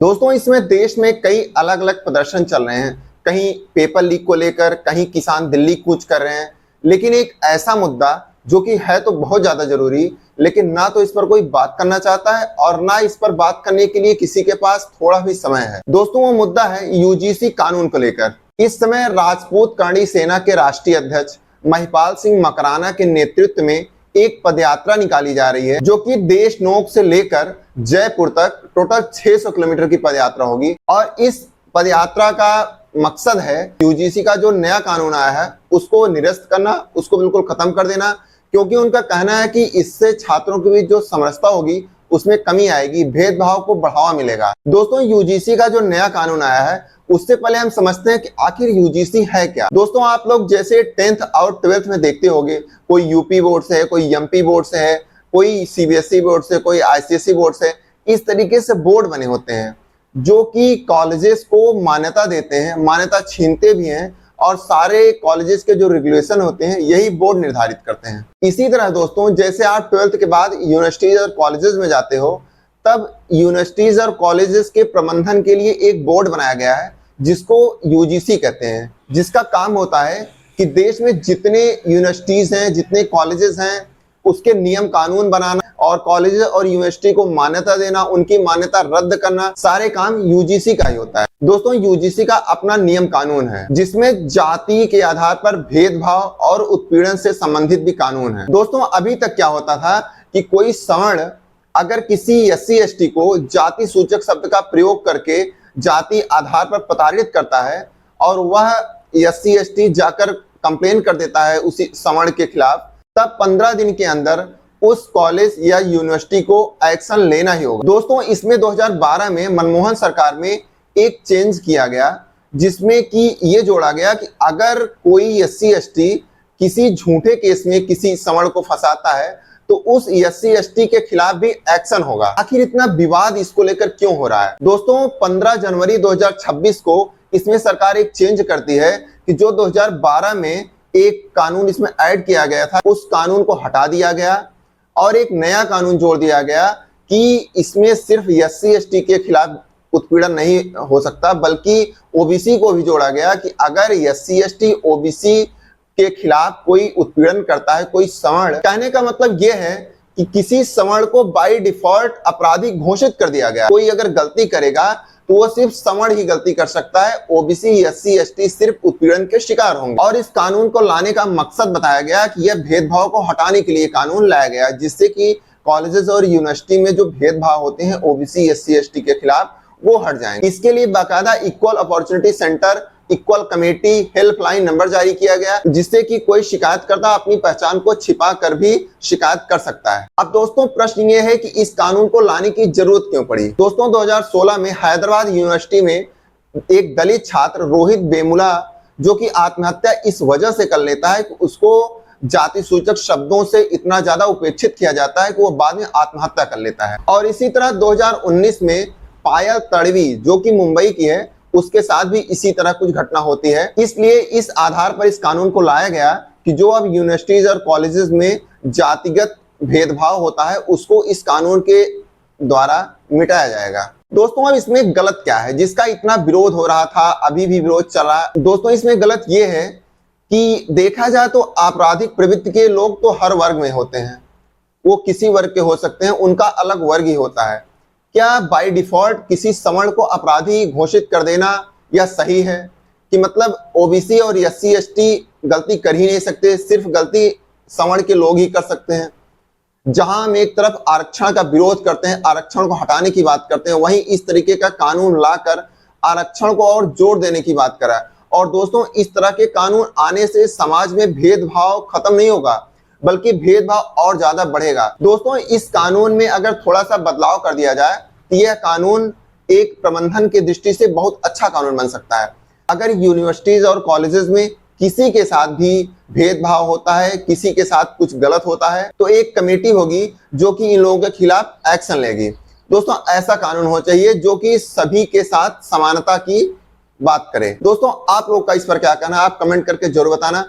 दोस्तों इसमें देश में कई अलग अलग प्रदर्शन चल रहे हैं। कहीं पेपर लीक को लेकर, कहीं किसान दिल्ली कूच कर रहे हैं। लेकिन एक ऐसा मुद्दा जो कि है तो बहुत ज्यादा जरूरी, लेकिन ना तो इस पर कोई बात करना चाहता है और ना इस पर बात करने के लिए किसी के पास थोड़ा भी समय है। दोस्तों वो मुद्दा है यूजीसी कानून को लेकर। इस समय राजपूत करणी सेना के राष्ट्रीय अध्यक्ष महिपाल सिंह मकराना के नेतृत्व में एक पदयात्रा निकाली जा रही है, जो कि देशनोक से लेकर जयपुर तक टोटल 600 किलोमीटर की पदयात्रा होगी। और इस पदयात्रा का मकसद है यूजीसी का जो नया कानून आया है उसको निरस्त करना, उसको बिल्कुल खत्म कर देना। क्योंकि उनका कहना है कि इससे छात्रों के बीच जो समरसता होगी उसमें कमी आएगी, भेदभाव को बढ़ावा मिलेगा। दोस्तों यूजीसी का जो नया कानून आया है उससे पहले हम समझते हैं कि आखिर यूजीसी है क्या। दोस्तों आप लोग जैसे 10th और 12th में देखते होंगे, कोई यूपी बोर्ड से है, कोई एमपी बोर्ड से है, कोई सीबीएसई बोर्ड से, कोई आईसीएसई बोर्ड से। इस तरीके से बोर्ड बने होते हैं जो कि कॉलेजेस को मान्यता देते हैं, मान्यता छीनते भी हैं, और सारे कॉलेजेस के जो रेगुलेशन होते हैं यही बोर्ड निर्धारित करते हैं। इसी तरह दोस्तों जैसे आप 12th के बाद यूनिवर्सिटीज और कॉलेजेस में जाते हो, तब यूनिवर्सिटीज और कॉलेजेस के प्रबंधन के लिए एक बोर्ड बनाया गया है जिसको यूजीसी कहते हैं, जिसका काम होता है कि देश में जितने यूनिवर्सिटीज हैं, जितने कॉलेजेस हैं, उसके नियम कानून बनाना और कॉलेज और यूनिवर्सिटी को मान्यता देना, उनकी मान्यता रद्द करना, सारे काम यूजीसी का ही होता है। दोस्तों यूजीसी का अपना नियम कानून है जिसमें जाति के आधार पर भेदभाव और उत्पीड़न से संबंधित भी कानून है। दोस्तों अभी तक क्या होता था कि कोई सवर्ण अगर किसी एससी एसटी को जाति सूचक शब्द का प्रयोग करके जाति आधार पर प्रताड़ित करता है और वह एससी एसटी जाकर कंप्लेन कर देता है उसी सवर्ण के खिलाफ, तब 15 दिन के अंदर उस कॉलेज या यूनिवर्सिटी को एक्शन लेना ही होगा। दोस्तों इसमें 2012 में मनमोहन सरकार में एक चेंज किया गया जिसमें कि ये जोड़ा गया कि अगर कोई एससी एसटी किसी झूठे केस में किसी सवर्ण को फंसाता है तो उस एससी एसटी के खिलाफ भी एक्शन होगा। आखिर इतना विवाद इसको लेकर क्यों हो रहा है? दोस्तों 15 जनवरी 2026 को इसमें सरकार एक चेंज करती है कि जो 2012 में एक कानून इसमें ऐड किया गया था उस कानून को हटा दिया गया और एक नया कानून जोड़ दिया गया कि इसमें सिर्फ एससी एसटी के खिलाफ उत्पीड़न नहीं हो सकता, बल्कि ओबीसी को भी जोड़ा गया कि अगर एससी एसटी ओबीसी के खिलाफ कोई उत्पीड़न करता है, कोई सवर्ण, कहने का मतलब यह है कि किसी सवर्ण को बाय डिफॉल्ट अपराधी घोषित कर दिया गया। कोई अगर गलती करेगा तो वो सिर्फ सवर्ण ही गलती कर सकता है, ओबीसी एससी एसटी सिर्फ उत्पीड़न के शिकार होंगे। और इस कानून को लाने का मकसद बताया गया कि यह भेदभाव को हटाने के लिए कानून लाया गया, जिससे कि कॉलेजेस और यूनिवर्सिटी में जो भेदभाव होते हैं ओबीसी एससी एसटी के खिलाफ वो हट जाएंगे। इसके लिए बाकायदा equal opportunity centre, equal committee, helpline number जारी किया गया, जिससे कि कोई शिकायतकर्ता अपनी पहचान को छिपा कर भी शिकायत कर सकता है। अब दोस्तों प्रश्न ये है कि इस कानून को लाने की जरूरत क्यों पड़ी? दोस्तों 2016 में हैदराबाद यूनिवर्सिटी में एक दलित छात्र रोहित वेमुला, जो कि आत्महत्या इस वजह से कर लेता है कि उसको जाति सूचक शब्दों से इतना ज्यादा उपेक्षित किया जाता है कि वो बाद में आत्महत्या कर लेता है। और इसी तरह 2019 में पायल तड़वी, जो कि मुंबई की है, उसके साथ भी इसी तरह कुछ घटना होती है। इसलिए इस आधार पर इस कानून को लाया गया कि जो अब यूनिवर्सिटीज और कॉलेजेस में जातिगत भेदभाव होता है उसको इस कानून के द्वारा मिटाया जाएगा। दोस्तों अब इसमें गलत क्या है जिसका इतना विरोध हो रहा था, अभी भी विरोध चल रहा है? दोस्तों इसमें गलत ये है कि देखा जाए तो आपराधिक प्रवृत्ति के लोग तो हर वर्ग में होते हैं, वो किसी वर्ग के हो सकते हैं, उनका अलग वर्ग ही होता है। क्या बाय डिफॉल्ट किसी सवर्ण को अपराधी घोषित कर देना यह सही है कि मतलब ओबीसी और एससी एसटी गलती कर ही नहीं सकते, सिर्फ गलती सवर्ण के लोग ही कर सकते हैं? जहां हम एक तरफ आरक्षण का विरोध करते हैं, आरक्षण को हटाने की बात करते हैं, वहीं इस तरीके का कानून लाकर आरक्षण को और जोर देने की बात करा। और दोस्तों इस तरह के कानून आने से समाज में भेदभाव खत्म नहीं होगा, बल्कि भेदभाव और ज्यादा बढ़ेगा। दोस्तों इस कानून में अगर थोड़ा सा बदलाव कर दिया जाए तो यह कानून एक प्रबंधन की दृष्टि से बहुत अच्छा कानून बन सकता है। अगर यूनिवर्सिटीज और कॉलेजेस में किसी के साथ भी भेदभाव होता है, किसी के साथ कुछ गलत होता है, तो एक कमेटी होगी जो कि इन लोगों के खिलाफ एक्शन लेगी। दोस्तों ऐसा कानून होना चाहिए जो कि सभी के साथ समानता की बात करे। दोस्तों आप लोग का इस पर क्या कहना है, आप कमेंट करके जरूर बताना।